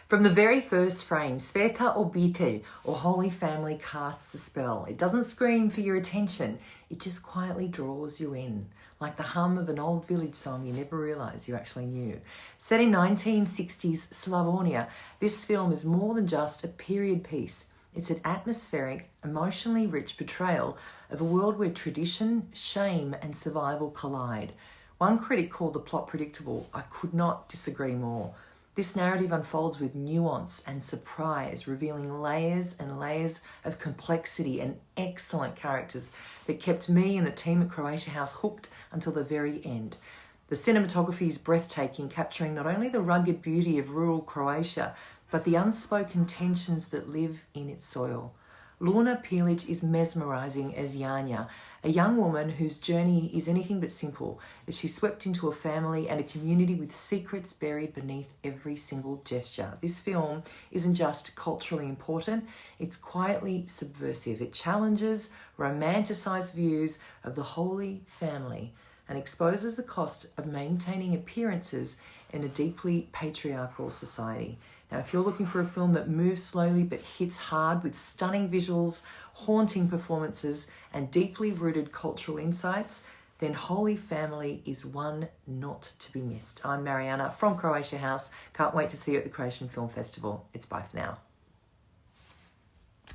From the very first frame, Sveta Obitelj, or Holy Family, casts a spell. It doesn't scream for your attention, it just quietly draws you in, like the hum of an old village song you never realised you actually knew. Set in 1960s Slavonia, this film is more than just a period piece. It's an atmospheric, emotionally rich portrayal of a world where tradition, shame and survival collide. One critic called the plot predictable. I could not disagree more. This narrative unfolds with nuance and surprise, revealing layers and layers of complexity and excellent characters that kept me and the team at Croatia House hooked until the very end. The cinematography is breathtaking, capturing not only the rugged beauty of rural Croatia, but the unspoken tensions that live in its soil. Lorna Pilic is mesmerising as Janja, a young woman whose journey is anything but simple, as she's swept into a family and a community with secrets buried beneath every single gesture. This film isn't just culturally important, it's quietly subversive. It challenges romanticised views of the Holy Family and exposes the cost of maintaining appearances in a deeply patriarchal society. Now, if you're looking for a film that moves slowly but hits hard with stunning visuals, haunting performances, and deeply rooted cultural insights, then Holy Family is one not to be missed. I'm Mariana from Croatia House. Can't wait to see you at the Croatian Film Festival. It's bye for now.